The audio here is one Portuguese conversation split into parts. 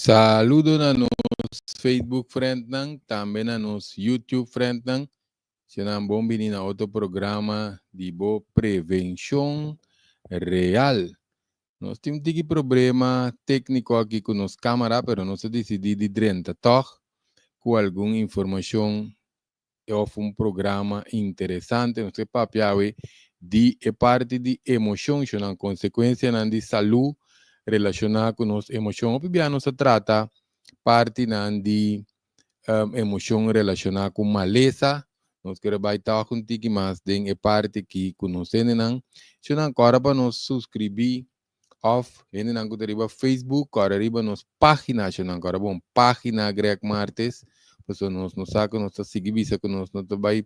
Saludo na nos Facebook friend nang, também na nos YouTube friend nang. Sinang bom bini na outro programa de boa prevenção real. Nós temos um problema técnico aqui com nos câmera, pero nós decidimos de drenta toch com alguma informação ou programa interessante. Nós papiawe de parte de emoção, na consequência na de saúde relacionada com nossa emoção. O piano se trata parte de emoção relacionada com maleza. Nós queremos baitar um tique mais de parte que conhecemos não. Se não agora para nos subscrever off, ainda não que Facebook, agora arriba nos página, se não agora bom página Greg Martes, pessoal nos saca, nos seguir visa que nos vai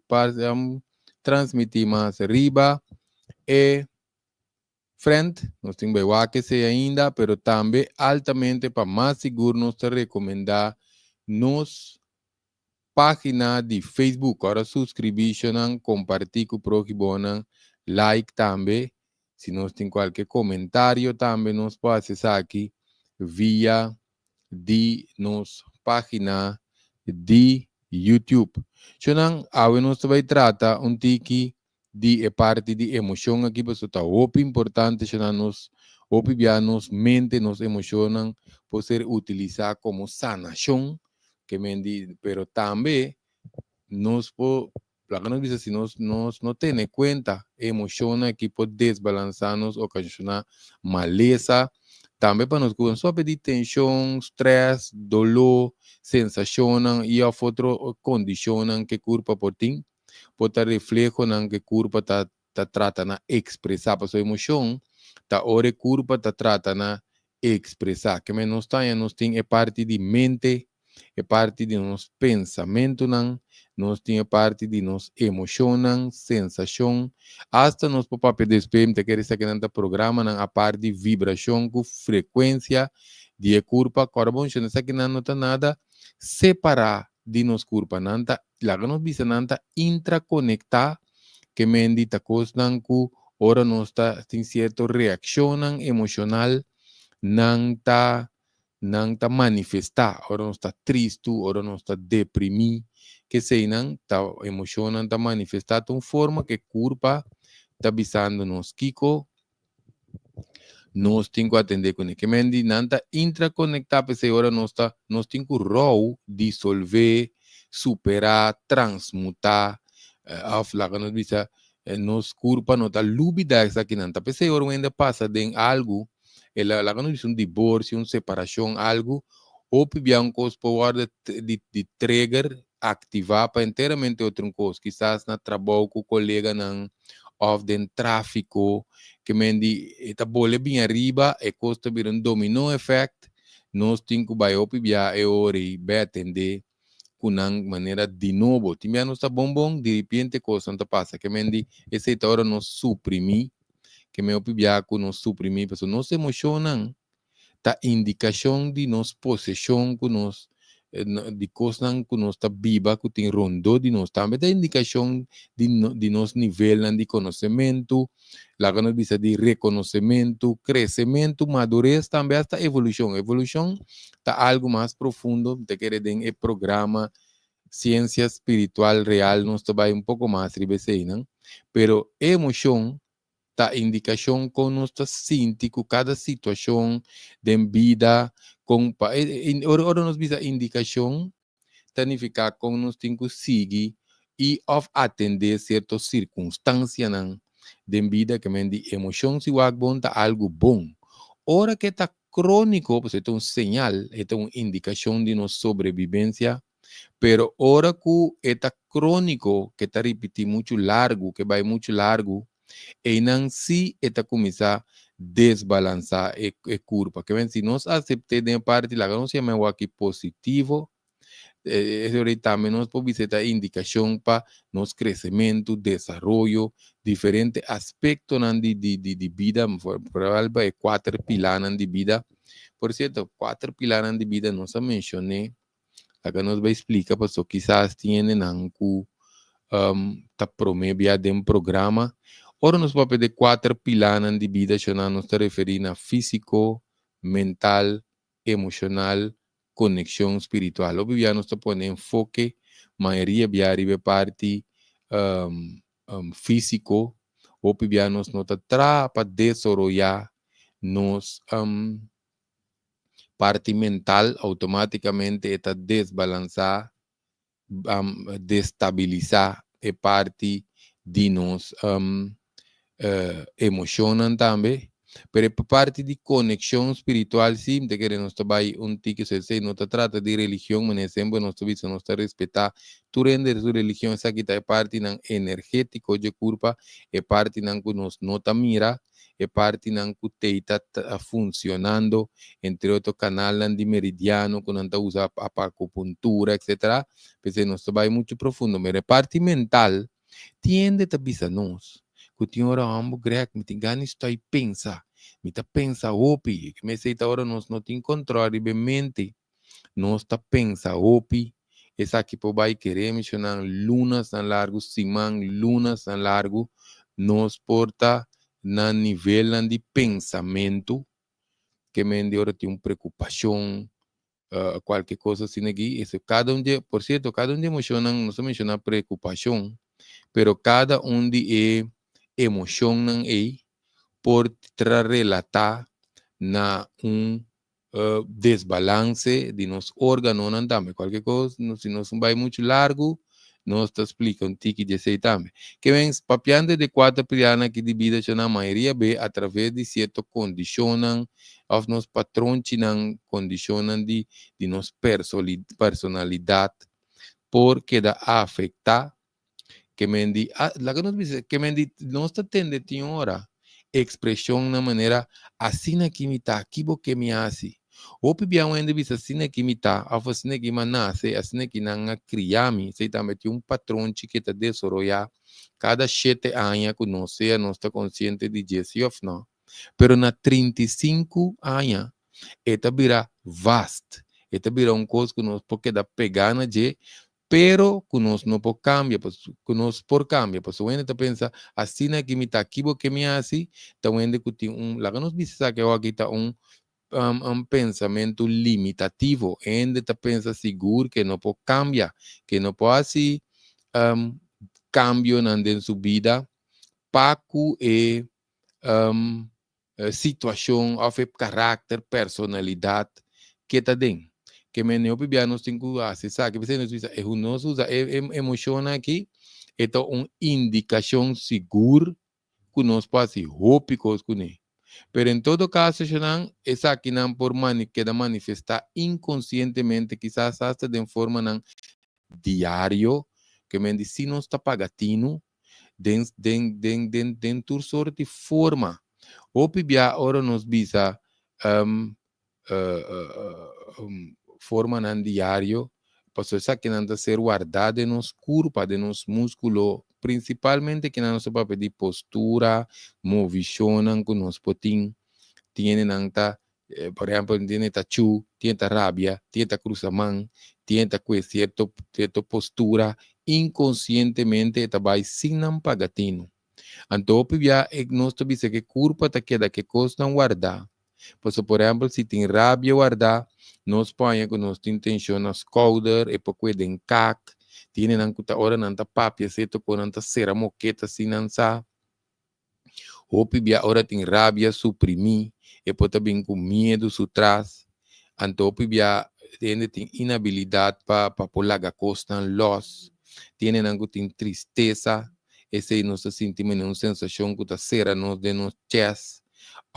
transmitir mais arriba e frente, nós temos que ser ainda, pero também altamente para mais seguro nós te recomendar nos página de Facebook, agora subscription, compartilhar com o próximo, like também, se nós tem qualquer comentário também nós pode acessar aqui via de nos página de YouTube. Então, agora nós vai tratar tiki de parte de emoção aqui, porque está muito importante, que nos nos mente, nos emocionam, pode ser utilizar como sanação, que mendi, pero também nos pode, nos diz assim, nos não tem em conta emoção que pode desbalançar-nos, ocasionar maleza, também para nos cuidar só de tensão, stress, dolor, sensação e a outra condição que o corpo pode ter, pode reflejo que o corpo está tratando de expressar para sua emoção, tá hora o corpo está tratando de expressar, que nós está nos tem parte de mente, é parte de nos pensamento, nós tem parte de nos emoção, sensação, hasta nos papel de espelho, que quer dizer que no programa, a parte de vibração, com frequência de corpo, carbono, não sei que não está nada separar de nos corpo, nanta, lá que nos bisa nanta intraconectar, que mendi ta cosnan ku, ora nos ta tem certo reação emocional, nanta manifestar, ora não está triste, ora não está deprimido, que sei não, tá emoção não está manifestar de uma forma que curpa está bisando nos kiko, nós temos que atender com ele, que mendi não está intraconectar, porque ora nós temos que rol dissolver, superar, transmutar, aflaga nos bisa, nos curpa não está lúbida essa que não está, porque ora ainda passa de algo, ela não diz divórcio, separação, algo, ou biancos pode de trigger ativar para inteiramente outra coisa, quizás na trabalho com o colega não, ou de tráfico, que mendi, está bolha bem arriba, e custa vir dominó effect, nós temos que vai op bia e ori, vai atender, com maneira de novo, timia não está bom, de repente coisa não passa, que mendi, esse hora nos suprimir, que me opibiaco nos suprimir, porque nos emocionam, ta indicação de nos possessão que nos de coisas que nos está viva, que tem rondo de nós, também ta indicação de nos nível de conhecimento, lá que nos bisa de reconhecimento, crescimento, madurez, também esta evolução. Evolução tá algo mais profundo, te quer dizer, programa ciência espiritual real, nos vai pouco mais ribesei, não? Pero emoção ta indicação com nós está sentindo com cada situação de vida, com ora nos bisa indicação, significa com nós tem que seguir e of atender certas circunstâncias de vida que me di emoção se o bom tá algo bom. Ora que está crônico, pues é um sinal, é uma indicação de nossa sobrevivência, pero ora que está crônico, que está repetindo muito largo, que vai muito largo, e não se está começar a desbalançar a curva. Que vem, se nós aceitamos de parte, lá não se chama aqui positivo, esse também nós podemos ter indicação para nosso crescimento, desenvolvimento, diferentes aspectos de vida, por exemplo, 4 pilares de vida. Por certo, 4 pilares de vida, nós mencionei, agora nós vai explicar, porque quizás tienen que tá promovendo de programa. Ora, nos papel de 4 pilares de vida, que nós está referindo a físico, mental, emocional, conexão espiritual. O bibia nos põe enfoque, maioria biari parte físico, o bibia nos nota para desarrollar nos parte mental automaticamente está desbalançar, destabilizar a parte de nos emocionam também. Pero a parte de conexão espiritual, sim, te queremos trabalhar tique se sei, não te trata de religião, mas sempre nós temos nós respeitar tu render sua religião, essa aqui é parte não energético de culpa, é parte não que nós nota mira, é parte não que está funcionando entre outro canal de meridiano, que não usa a acupuntura, etc. Porque nós trabalhamos muito profundo, mas a parte mental tiende a bisa nós. Que tinha hora ambo grec, me tem ganas de pensar, me tá pensa opi, que me sei hora nós não tem controle de mente, nós tá pensa opi, essa aqui por vai querer mencionar lunas na largo, simão lunas na largo, nós porta na nível de pensamento, que me de hora tem uma preocupação, qualquer coisa assim aqui, isso cada dia, por certo, cada dia menciona, não só menciona preocupação, pero cada de emoção não é por relatar na desbalance de nos órgãos não também qualquer coisa se nós vai muito largo nós te explica tique de sei também que vem papiando de quatro pianas que divide na maioria b através de certo condicionam of nos patrões não condicionam de nos personalidade porque da afetar que me di, la que nos dice, que me di, no está tende hora, expressão na maneira, assim aqui me tá, aqui que me hace. O pibia um ende bisa assim aqui me tá, a assim aqui me nasce, assim aqui não criame, sei também tem patrão que tá desarrollar, cada 7 anos que não sei, não está consciente de 18 não. Pero na 35 anos, eta vira vast, eta vira coisa que nós porque da pegana de pero que nós não por cambia, que nós por cambia, pues o ende pensa assim na que me tá aqui que me assim, então ende que tem lá que nós diz que aqui tá pensamento limitativo, ende tá pensa seguro que não pode cambiar, que não pode assim cambio na sua vida, paco e situação, ou caráter, personalidade que tá dentro. Que me neopibia nos tem que acessar, que você nos usa, nós usa emoção aqui, então indicação segura que nós pode roupa coisa com ele. Pero em todo caso, essa aqui não por queda manifestar inconscientemente, quizás hasta de forma não diário, que me diz se não está pagatino, dentro sorte de forma. O pibia ora nos visa forma nan diário, passo essa que não ser guardada nos curva, de nos músculo, principalmente que não se pode pedir postura, movição, que nos potin, tiene nanta, por exemplo, tiene tachu, tiene rabia, tiene cruzamão, tiene cierta postura, inconscientemente está vai sin nan pagatino. Então, pibia, nós dice que curva ta queda que coisa não guardar. Por exemplo, se tem rabia guardar, nós põe que nós tem tensão nas colders, e pouco de encac, tiene nan kuta ora nan ta papia, seto com nan ta cera moqueta assim nan sa. Ou pibia ora tem rabia suprimir, e pode bem com medo sutras. Então, pibia tem inabilidade para polaga costa los, tiene nan tem tristeza, esse não se sente uma sensação que tá cera nos de nos chest.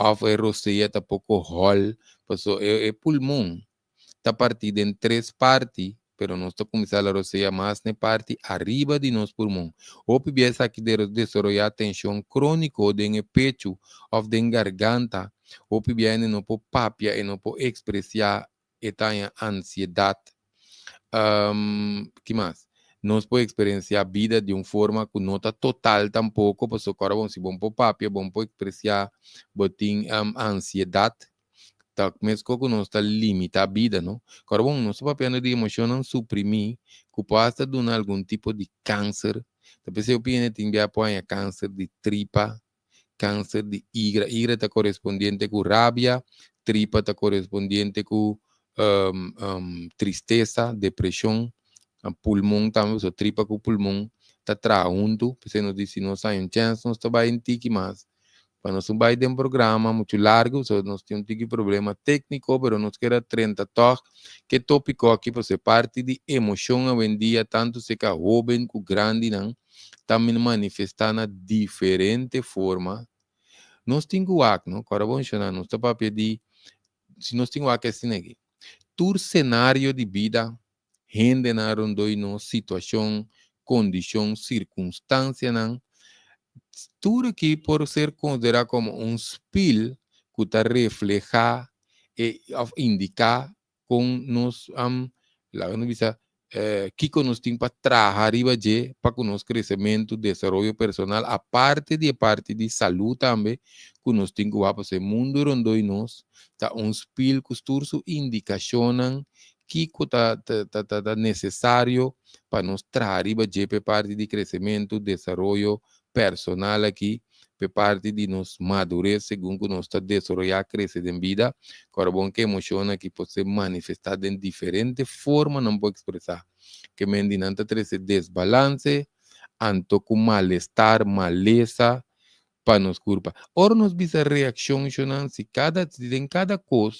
Of roceia tá pouco hall, passou pulmão, tá partido em 3 partes, pero nós está começando a roceia mais na parte arriba de nosso pulmão. O PBS aqui de desarrollar tensão crônica de pecho, of de garganta, o PBS não pode papia e não pode expressar a ansiedade. Que mais? Nós podemos experienciar a vida de uma forma que não está total tampouco, porque agora vamos se bom por papia, bom por expressar botin ansiedade, tá mesmo que não está limita a vida, não? Agora bom, nosso papel de emoção não suprimir, que pode dar algum tipo de câncer, talvez eu pense que tem câncer de tripa, câncer de hígado está correspondente com rabia, tripa está correspondente com tristeza, depressão, pulmão também, so tripa com pulmão, tá junto, você nos diz, não sai chance, nós está em tiki mais. Para nós vai ter programa muito largo, so nós temos um problema técnico, mas nós queremos 30 toques, que tópico aqui, você parte de emoção, hoje em dia, tanto se que jovem como grande, não, também manifestando de diferente forma. Nós temos que, não, agora vamos chamar, nós estamos para pedir, se nós temos que assim aqui, tur cenário de vida, rende na rondoi no situação, condição, circunstância, não, tudo que por ser considerado como um spill que está reflejar e indicar com nos lá não bisa que nos tem para trabalhar arriba de para que nos crescimento, desenvolvimento personal, a parte de saúde também, que nos tem que para esse mundo onde nós tá um spill que os indicacionam que está necessário para nos trabalhar arriba de parte de crescimento, desenvolvimento personal aqui, por parte de nos madurez, segundo nós está desenvolvendo, crescer em vida, agora bom que emociona que pode ser manifestada em diferente forma, não pode expressar, que mendinanta esse desbalance, anto com malestar, maleza, para nos culpa. Ora nos bisa reação, se em cada coisa,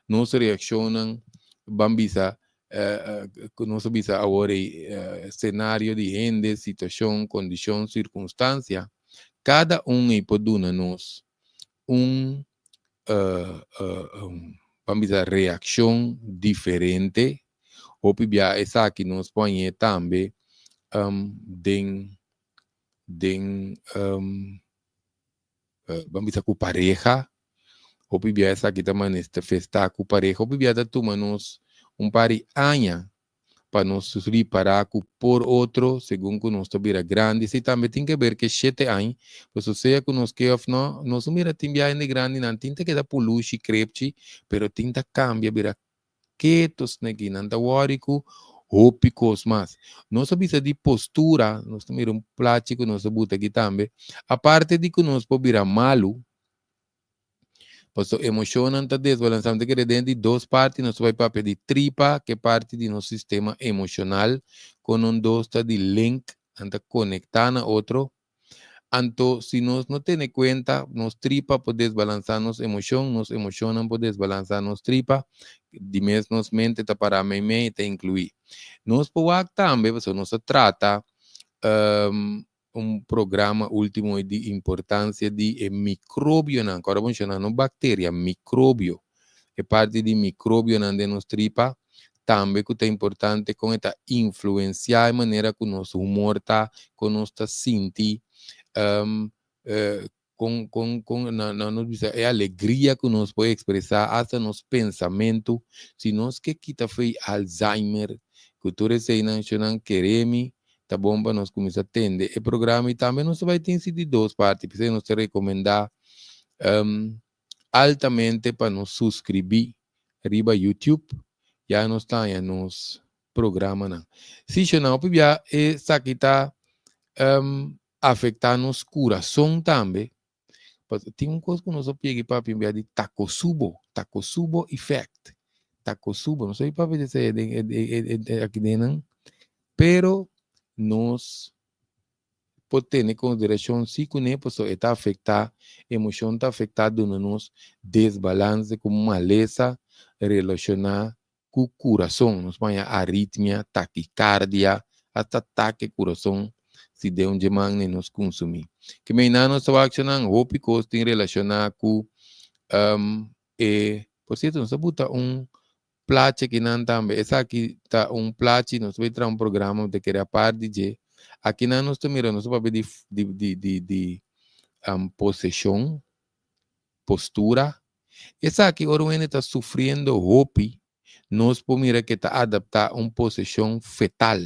nós reacionam, bambisa, nós bisa agora cenário de gente, situação, condição, circunstância, cada pode dar-nos bambisa reação diferente, ou pibia essa que nos põe também vamos dizer, com pareja, ou pibia essa que também festa com pareja, ou pibia da toma-nos pari anha, para nos reparar por outro, segundo que nós estamos grande, se também tem que ver que 7 anos, pois seja que nós que não, nós mira timbia em grande, não tem que dar poluche, crepche, pero tem que cambiar, vira quietos, que não está warico, hópicos mais. Nós sabemos de postura, nós temos plástico, nós sabemos aqui também, a parte de que nós podemos virar malo, pois emocionante desbalançamento que dentro de duas partes, nós vai para pedir tripa, que é parte do nosso sistema emocional, com dos de link, anda conectar na outro. Então, se nós não temos conta, nos tripa pode desbalançar nos emocionam pode desbalançar nos tripa, de mesmo nos mente tá para mim te incluir. Nós podemos também, nós trata programa último de importância de micróbio, agora vamos chamar não bactéria, micróbio, é parte de micróbio na nos tripa, também que é importante com esta influenciar a maneira que o nosso humor está, que nós está sentir, é a alegria que nós pode expressar, até nos pensamentos, se nós que kita foi Alzheimer, que tu recém não queremos, tá bom para nós começar a atender o programa e também nós vai ter de duas partes, porque nós te recomendar altamente para nos subscrever riba YouTube, já nós está em nos programa não. Se não, já essa aqui está afetar nos coração também. Tem uma coisa que nós peguei para enviar de Takotsubo effect. Takotsubo, não sei para ver se é aqui dentro, pero nós pode ter em consideração se que a pessoa está afetada, a emoção está afetada no nosso desbalance, com maleza relacionada com o coração, nós põe arritmia, taquicardia, até ataque coração, se der um demanda nos consumir. Que meina nós estamos accionando hópicos tem relacionado com por certo, nós bota plate que não também, essa aqui tá plate, nós vai entrar programa de que a parte de aqui nós estamos mirando, nós vamos de possessão, postura, essa aqui agora está sofrendo hopi, nós podemos mirar que está adaptar possessão fetal.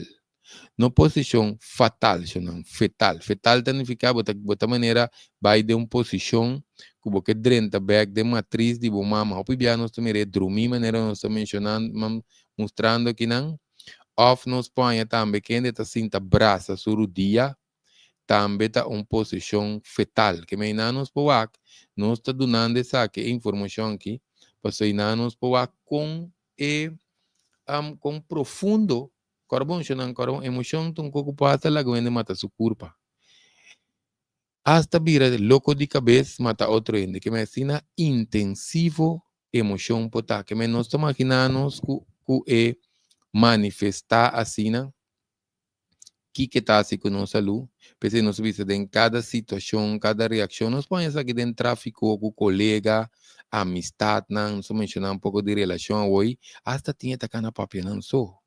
Não posição fatal, não fetal. Fetal significa bota maneira vai de posição que você drenta back de matriz de mama. O pibia nós também dormir maneira nós estamos mencionando, mostrando que não. Off nos põe também que ainda está sinta braça sobre o dia, também está posição fetal. Que me nos poak, nós está dando essa informação aqui, para nós poak com com profundo, carbon, emoção, tão pouco passa lá, que mata su culpa. Hasta vira de louco de cabeça, mata outro ende, que me ensina intensivo emoção, pota, que me nós imaginamos que manifestar assim, que está assim com nossa saúde, porque nós vemos em cada situação, cada reação, nós podemos aqui dentro tráfico com colega, amistade, nós mencionamos um pouco de relação hoje, hasta tinha que na papel não só.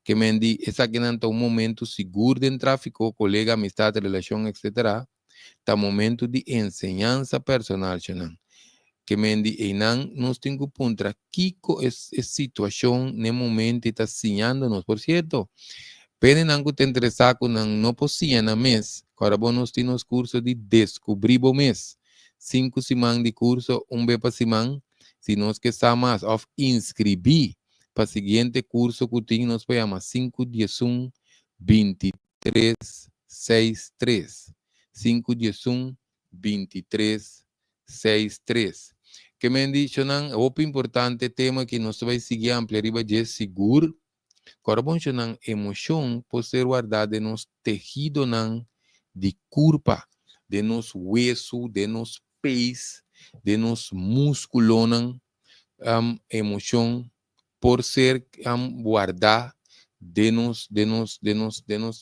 Que me diz, essa aqui não está um momento seguro dentro tráfico, colega, amistade, relação, etc. Está momento de enseñanza personal, Xanan. Que me diz, e não nós temos que pontra que essa situação, no momento, está ensinando-nos, por certo. Pede nangu te interessar com não possível na mês. Agora nós temos curso de descobrir o mês. 5 semanas de curso, vez para semana. Se nós queremos of inscrever para o seguinte curso que tem, nós podemos 511 23 63. 511 23 63. Que me diz, o importante tema que nós vamos seguir amplia riba de seguro. Corabon nang emoção pode ser guardada nos tejido nang de curpa, de nos hueso, de nos pés, de nos músculo nang emoção por ser guardar de nos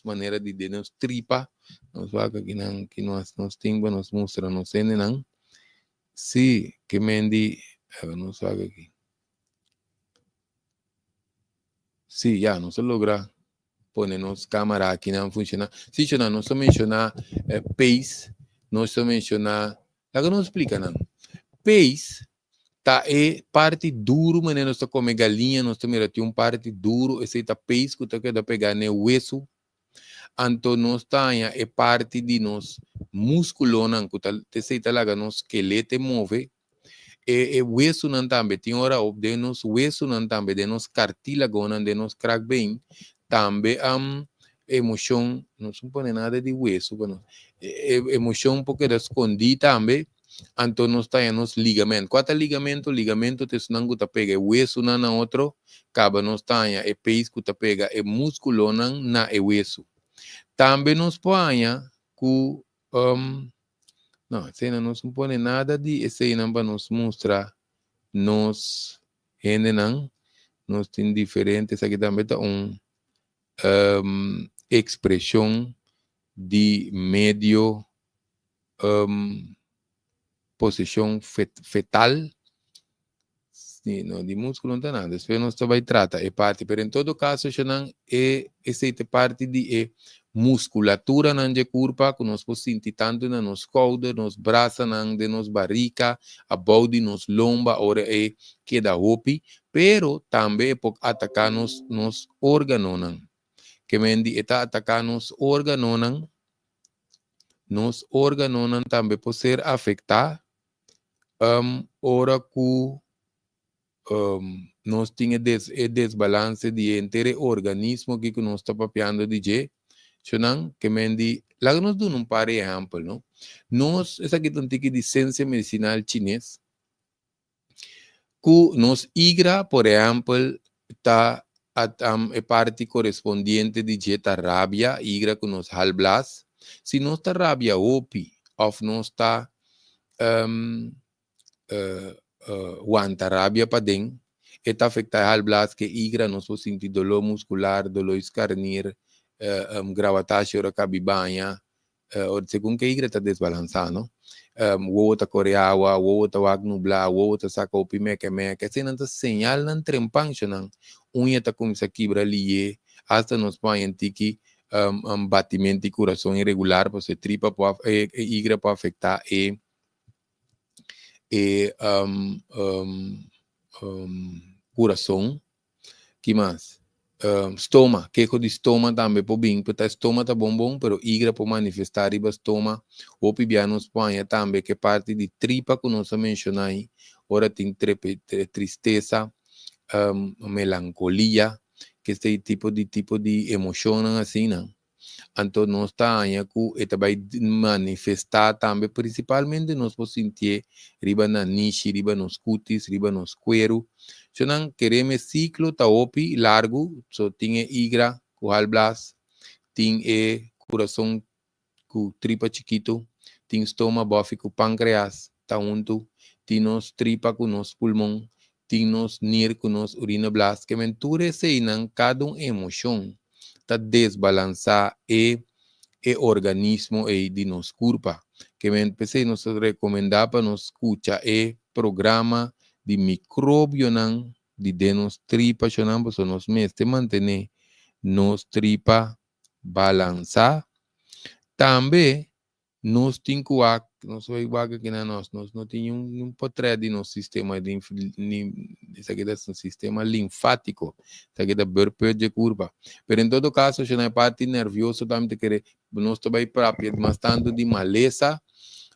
maneira de nos tripa, nos vaga que nós temos, nos mostra, nos ene nang, sim, que mendi, nos vaga aqui. Sí, ya, no se logra ponernos cámara aquí, no funciona. Sí, no se menciona pace, no se menciona, la que no explica nada. Pace, tá parte duro, mas não está come galinha, não está mirando um parte duro, esse tá pace que tá querendo pegar no hueso. Então, nós tá parte de nos músculo, não, que tá, esse tá lá, no esqueleto move. Hueso não também, tem hora de nos hueso não também, de nos cartílago não, de nos crack bem, também emoção, não se põe nada de hueso, bueno, emoção um pouco escondida também, então nós temos ligamento. Quatro ligamento, te não gusta pega, hueso não na outro, acaba nós temos pés que pega, músculo não na hueso. Também nos põe com não, essa não nos põe nada de essa não para nos mostrar nos gente não nos tem diferentes aqui também está expressão de medio posição fetal. Sim, não, de músculo não tem nada. Isso não vai tratar, é parte, mas em todo caso, não essa parte de musculatura não de corpo, que nós podemos sentir tanto nos cauda, nos braços, de nos barriga, a bode, nos lomba, ora que da hopi, pero também pode atacar nos órgãos, não. Que mendi está atacar nos órgãos, não. Nos órgãos não também pode ser afetar, ora que nós tínhamos desbalance de entre organismo que nós está papiando de je, que mendi, lá nós damos par de exemplo, não? Nós, essa aqui tem que de ciência medicinal chinês, que nós igra, por exemplo, está a parte correspondiente de jeta rabia, igra que nós halblas, se nós está rabia opi, ou nós está wanta rabia para dentro, está afecta al blas que igra nos pode sentir dolor muscular, dolor escarnir, gravatação ora cabibanha, ou segundo que igra está desbalançado, o outro coreawa, o outro nublar, o outro saca o pimeca meca, se não está señal não trempancho não, unha está com essa quebra ali, hasta nos põe em tiki batimento de coração irregular, porque tripa pode igra pode afetar coração, que mais? Estômago, queijo de estômago também pode vir, porque estômago tá bom, pero igra pode manifestar riba estômago, ou pibianos põe também, que parte de tripa que nós mencionamos aí, ora tem tristeza, melancolia, que este tipo de emoção assim, não? Então, nós estamos que vai manifestar também, principalmente nós podemos sentir riba na niche, riba nos cutis, riba nos cuero. Se não queremos ciclo, tá opi, largo, só tinha igra, com halblas, tinha coração com tripa chiquito, tinha estômago, bofe com pâncreas, tá unto, tinha nos tripa com nos pulmão, tinha nos nir com nos urina blas, que menture se não cada emoção tá desbalançar e organismo e de nos culpa. Que me empecé nos recomendar para nos escuchar programa de microbio nan de nos tripa chonambo so nos meste mantener nos tripa balançar. Também nos tincuac, nos vai vaga que na nós não tem um potre de nosso sistema de isso aqui é um sistema linfático, isso aqui é burpee de curva. Mas em todo caso, se não é parte nervioso também que nós também próprio, mas tanto de maleza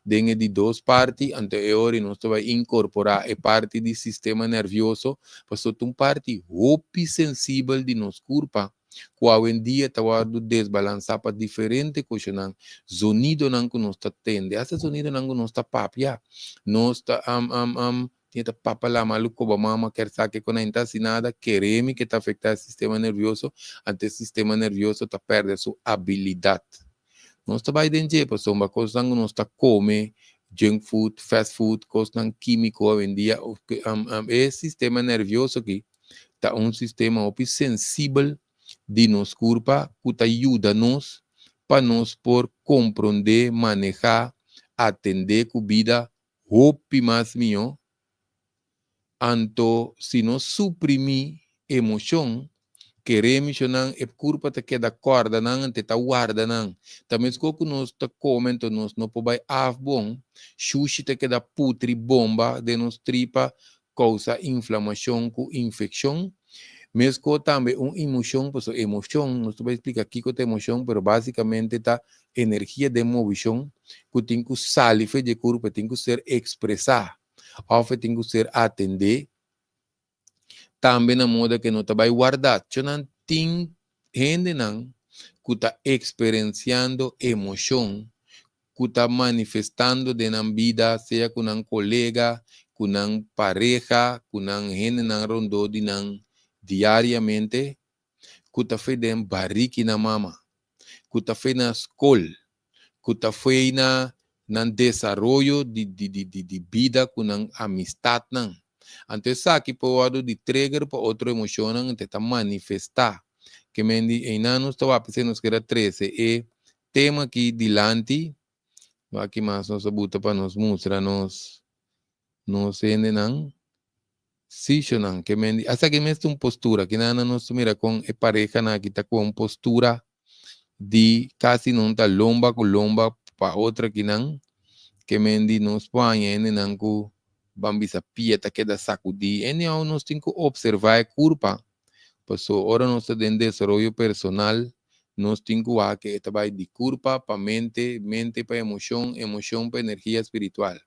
dentro de duas partes anterior nós vai incorporar a parte do sistema nervioso, para ser uma parte muito sensível de nosso corpo. Qual em dia está desbalançar para diferente coisa não sonido não que nós está tendo esse sonido não que nós está papia nós está tinha papa lá maluco ba mama quer saber que quando está assim nada queremos que está afetando o sistema nervioso até o sistema nervioso está perdendo sua habilidade nós está vai dentro para uma coisa que nós está come junk food fast food coisa químico em dia esse sistema nervioso aqui está sistema muito sensível de nos culpa, que ajuda-nos para nos por compreender, manejar, atender com vida, roupa mais melhor. Então, se nós suprimir emoção, queremos que não é culpa te queda corda não, te tá guarda não. Também se nós tá comendo nós não pode bom, sushi te queda putri bomba de nos tripa, causa inflamação com infecção. Mesmo também uma emoção, pues emoção, não estou a explicar aqui que é emoção, mas basicamente tá energia de moção que tem que sair de corpo, tem que ser expressar, ou tem que ser atender, também na moda que não está vai guardar, já não tem gente não que está experienciando emoção, que está manifestando de na vida, seja com um colega, com uma pareja, com uma gente na rondo de não diariamente, que foi de barrique na mama, que foi na escola, que foi na desenvolvimento de vida com a amistade. Então, isso aqui pode de trigger para outra emoção, então, manifestar. Que me diz, não estou a pensar nos que era 13, e tema aqui dilante, aqui mais nós botar para nos mostrar, nos não. Sí, Shonan, que me hasta que me una postura, que nada nos mira con pareja na que está con postura de casi no está lomba con lomba para otra que me nos põe en nangu bambisa pieta que da sacudi en ya nos tengo que observar curva pues ahora nos está en desarrollo personal nos tengo que trabajar de curva para mente para emoción para energía espiritual.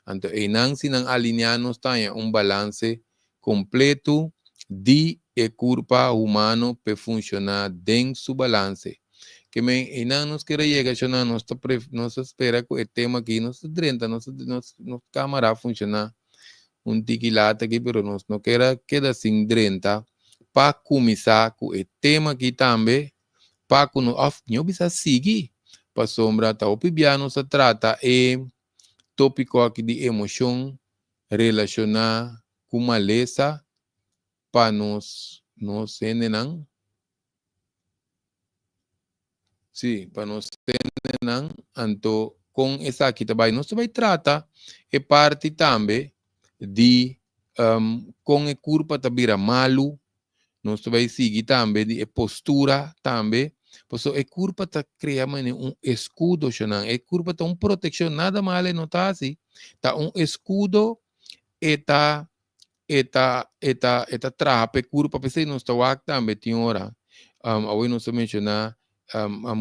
Entonces, si no alinearnos un balance completo de cuerpo humano para funcionar dentro su balance. Que no nos quiere llegar, nos espera que el tema aquí nos drenta, nos cámara funciona un tiquilata aquí, pero nos no queda sin drenta para comenzar con el tema aquí también, para que no bisa seguir, para sombra, ta opibiano se trata tópico aqui de emoção relacionar com maleza para nós entendermos. Sim, para nós entendermos. Então, com essa aqui também, nós vai tratar e parte também de com a curva também malo, nós vai seguir também de postura também. Por isso, a curva está criando escudo, a curva está proteção, nada mal não está assim. Está escudo e está trapa, a curva, para você não está também, tem hora. Hoje nós mencionar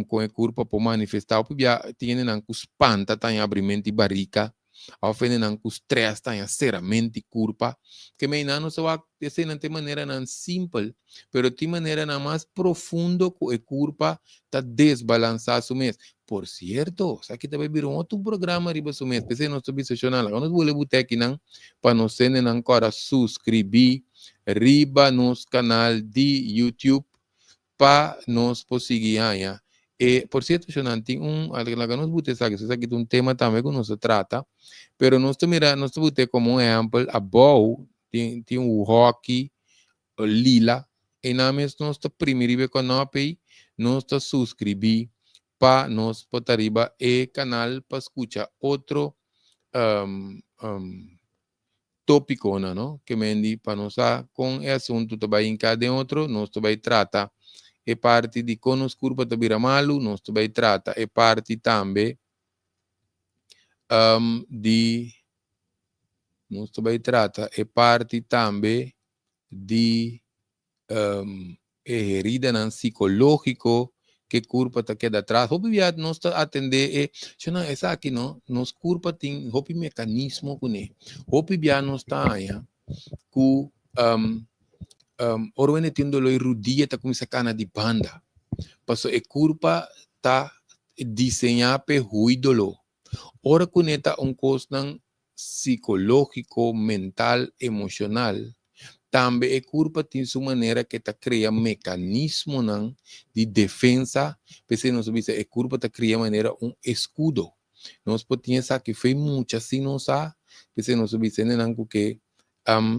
com a curva para manifestar, porque já tem que espanta, está em abrimento de barriga, ao fenenang ku stress tá seriamente culpa, que me não só essa não tem maneira não simple, pero tem maneira não mais profundo que a culpa tá desbalançar su mês. Por certo, aqui também virou outro programa riba su mês, pensei não sobre sessional, nós vamos botar aqui não, para nós ser não agora subscrever riba nos canal de YouTube para nós conseguir ganhar. E, por certo, Shonan, tem nós botamos aqui um tema também que nós trata, pero nós botamos como exemplo, a bowl, tem hockey, o lila, e na mes nós primeiro com nós nós subscrever para nós botar riba e canal para escutar outro tópico, não? Que mendi para nós com o assunto também em cada outro, nós também trata e parte de conos curva tabira malu, nós também trata e parte também de nós também trata e parte também de herida não psicológico que curva tá queda atrás. Hopi viad nós tá atender e chama essa aqui não, nós curva tem hopi mecanismo kune. Hopi viad nós tá aí ku orwene tindo loi rudia tá com cana de banda. Passo e curva tá desenhar pe ruidolo. Ora conecta costo psicológico, mental, emocional. Também é culpa tem sua maneira que está criando mecanismo de defesa. Porque nós vimos é culpa está criando maneira escudo. Nós podemos pensar que foi muito assim não sabe. Porque nós vimos que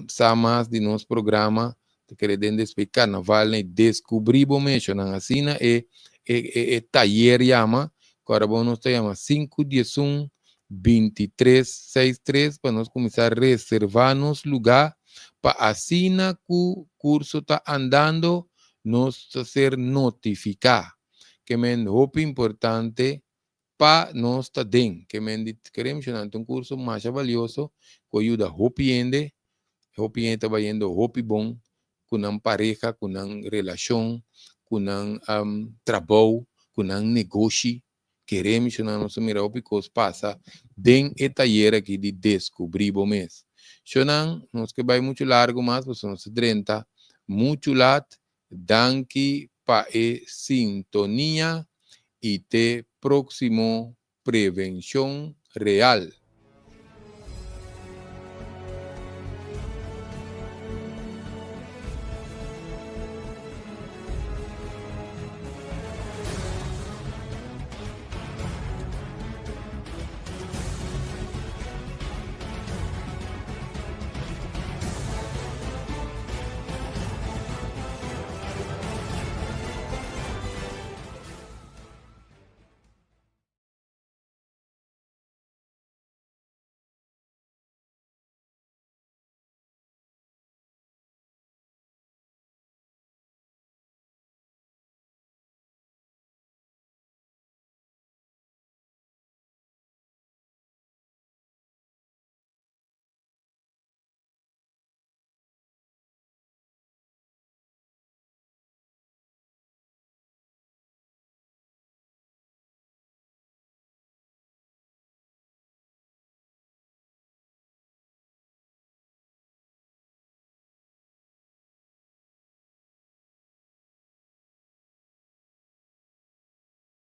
sa mais de nosso programa querendo explicar carnaval né descobrir bom mexo na assim é taller chama agora vamos nós chama 511 2363 para nós começar a reservar nos lugar para assina que o curso está andando nós ser notificar que é muito importante para nós também que queremos um curso mais valioso que ajuda a hopi está vayendo hopi bom com pareja, com relação, com trabalho, com negócio. Queremos que nós mira hopi coisa passa dentro do taller aqui de descobrir o mês. Xonan, nós que vai muito largo, mas nós 30, muito lat, danke para a sintonia e te próximo prevenção real.